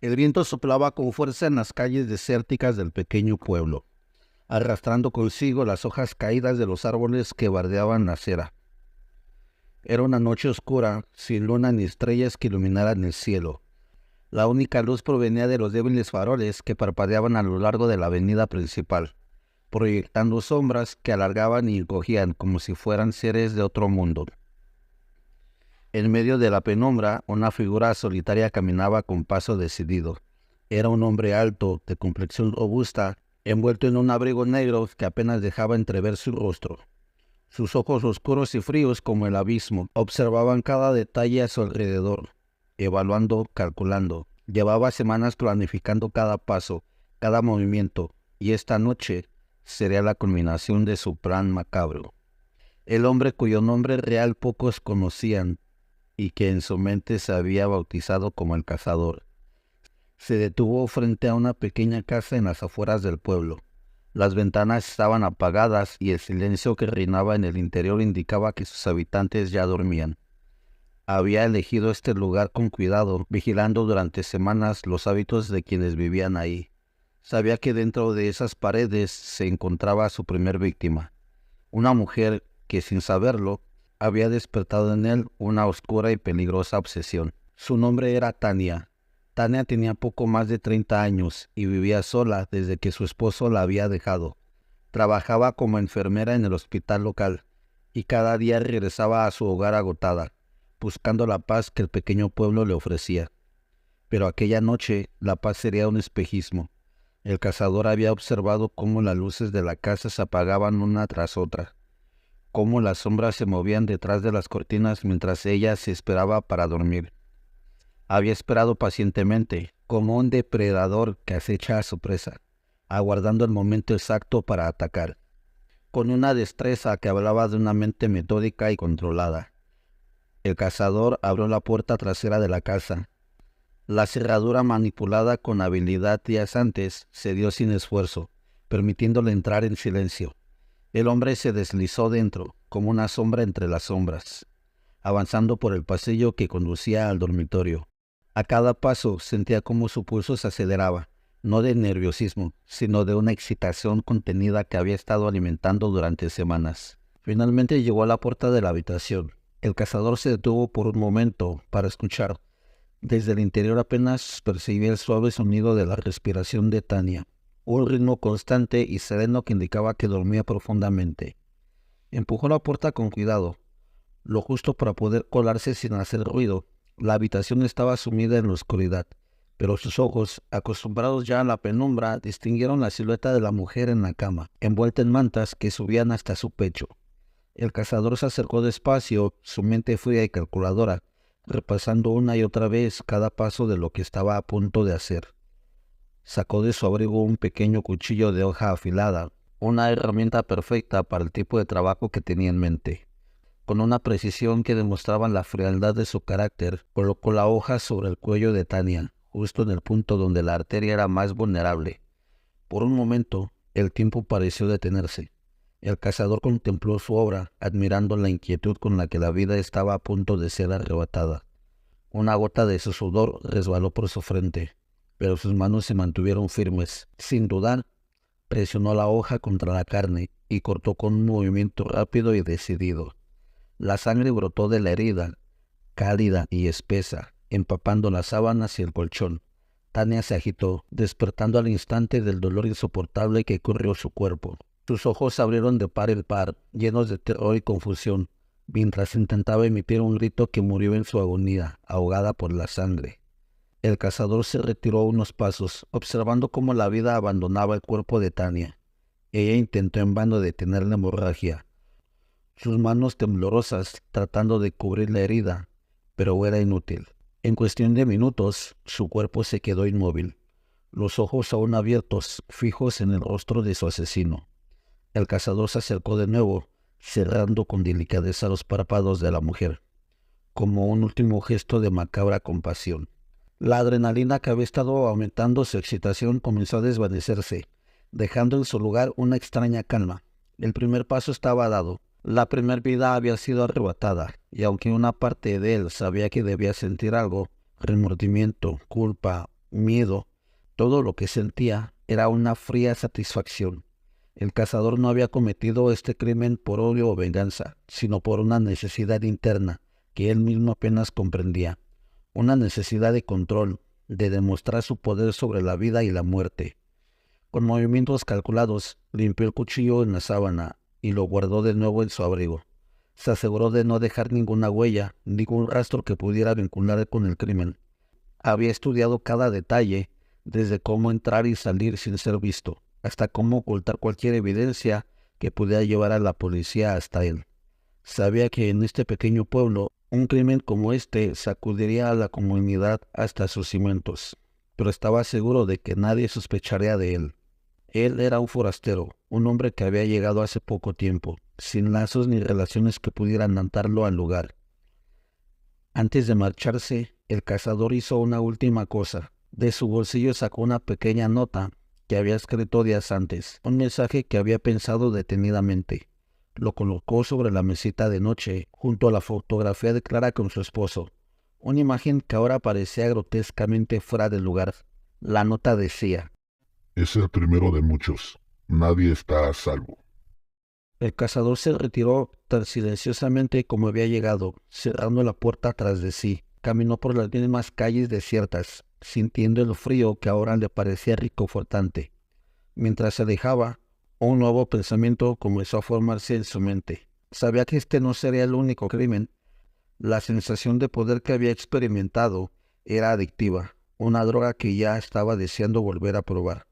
El viento soplaba con fuerza en las calles desérticas del pequeño pueblo, arrastrando consigo las hojas caídas de los árboles que bardeaban la acera. Era una noche oscura, sin luna ni estrellas que iluminaran el cielo. La única luz provenía de los débiles faroles que parpadeaban a lo largo de la avenida principal, proyectando sombras que alargaban y encogían como si fueran seres de otro mundo. En medio de la penumbra, una figura solitaria caminaba con paso decidido. Era un hombre alto, de complexión robusta, envuelto en un abrigo negro que apenas dejaba entrever su rostro. Sus ojos oscuros y fríos como el abismo observaban cada detalle a su alrededor, evaluando, calculando. Llevaba semanas planificando cada paso, cada movimiento, y esta noche sería la culminación de su plan macabro. El hombre cuyo nombre real pocos conocían y que en su mente se había bautizado como el Cazador, se detuvo frente a una pequeña casa en las afueras del pueblo. Las ventanas estaban apagadas y el silencio que reinaba en el interior indicaba que sus habitantes ya dormían. Había elegido este lugar con cuidado, vigilando durante semanas los hábitos de quienes vivían ahí. Sabía que dentro de esas paredes se encontraba su primer víctima, una mujer que, sin saberlo, había despertado en él una oscura y peligrosa obsesión. Su nombre era Tania. Tania tenía poco más de 30 años y vivía sola desde que su esposo la había dejado. Trabajaba como enfermera en el hospital local y cada día regresaba a su hogar agotada, buscando la paz que el pequeño pueblo le ofrecía. Pero aquella noche la paz sería un espejismo. El cazador había observado cómo las luces de la casa se apagaban una tras otra, cómo las sombras se movían detrás de las cortinas mientras ella se esperaba para dormir. Había esperado pacientemente, como un depredador que acecha a su presa, aguardando el momento exacto para atacar, con una destreza que hablaba de una mente metódica y controlada. El cazador abrió la puerta trasera de la casa. La cerradura, manipulada con habilidad días antes, cedió sin esfuerzo, permitiéndole entrar en silencio. El hombre se deslizó dentro, como una sombra entre las sombras, avanzando por el pasillo que conducía al dormitorio. A cada paso sentía cómo su pulso se aceleraba, no de nerviosismo, sino de una excitación contenida que había estado alimentando durante semanas. Finalmente llegó a la puerta de la habitación. El cazador se detuvo por un momento para escuchar. Desde el interior apenas percibía el suave sonido de la respiración de Tania, un ritmo constante y sereno que indicaba que dormía profundamente. Empujó la puerta con cuidado, lo justo para poder colarse sin hacer ruido. La habitación estaba sumida en la oscuridad, pero sus ojos, acostumbrados ya a la penumbra, distinguieron la silueta de la mujer en la cama, envuelta en mantas que subían hasta su pecho. El cazador se acercó despacio, su mente fría y calculadora, repasando una y otra vez cada paso de lo que estaba a punto de hacer. Sacó de su abrigo un pequeño cuchillo de hoja afilada, una herramienta perfecta para el tipo de trabajo que tenía en mente. Con una precisión que demostraba la frialdad de su carácter, colocó la hoja sobre el cuello de Tania, justo en el punto donde la arteria era más vulnerable. Por un momento, el tiempo pareció detenerse. El cazador contempló su obra, admirando la inquietud con la que la vida estaba a punto de ser arrebatada. Una gota de su sudor resbaló por su frente, pero sus manos se mantuvieron firmes. Sin dudar, presionó la hoja contra la carne y cortó con un movimiento rápido y decidido. La sangre brotó de la herida, cálida y espesa, empapando las sábanas y el colchón. Tania se agitó, despertando al instante del dolor insoportable que corrió su cuerpo. Sus ojos se abrieron de par en par, llenos de terror y confusión, mientras intentaba emitir un grito que murió en su agonía, ahogada por la sangre. El cazador se retiró unos pasos, observando cómo la vida abandonaba el cuerpo de Tania. Ella intentó en vano detener la hemorragia, sus manos temblorosas tratando de cubrir la herida, pero era inútil. En cuestión de minutos, su cuerpo se quedó inmóvil, los ojos aún abiertos, fijos en el rostro de su asesino. El cazador se acercó de nuevo, cerrando con delicadeza los párpados de la mujer, como un último gesto de macabra compasión. La adrenalina que había estado aumentando su excitación comenzó a desvanecerse, dejando en su lugar una extraña calma. El primer paso estaba dado. La primer vida había sido arrebatada, y aunque una parte de él sabía que debía sentir algo, remordimiento, culpa miedo. Todo lo que sentía era una fría satisfacción. El cazador no había cometido este crimen por odio o venganza, sino por una necesidad interna que él mismo apenas comprendía. Una necesidad de control, de demostrar su poder sobre la vida y la muerte. Con movimientos calculados, limpió el cuchillo en la sábana y lo guardó de nuevo en su abrigo. Se aseguró de no dejar ninguna huella, ningún rastro que pudiera vincular con el crimen. Había estudiado cada detalle, desde cómo entrar y salir sin ser visto, hasta cómo ocultar cualquier evidencia que pudiera llevar a la policía hasta él. Sabía que en este pequeño pueblo, un crimen como este sacudiría a la comunidad hasta sus cimientos, pero estaba seguro de que nadie sospecharía de él. Él era un forastero, un hombre que había llegado hace poco tiempo, sin lazos ni relaciones que pudieran atarlo al lugar. Antes de marcharse, el cazador hizo una última cosa. De su bolsillo sacó una pequeña nota que había escrito días antes, un mensaje que había pensado detenidamente. Lo colocó sobre la mesita de noche, junto a la fotografía de Clara con su esposo, una imagen que ahora parecía grotescamente fuera de lugar. La nota decía: Es el primero de muchos. Nadie está a salvo. El cazador se retiró tan silenciosamente como había llegado, cerrando la puerta tras de sí. Caminó por las mismas calles desiertas, sintiendo el frío que ahora le parecía reconfortante. Mientras se alejaba, un nuevo pensamiento comenzó a formarse en su mente. Sabía que este no sería el único crimen. La sensación de poder que había experimentado era adictiva, una droga que ya estaba deseando volver a probar.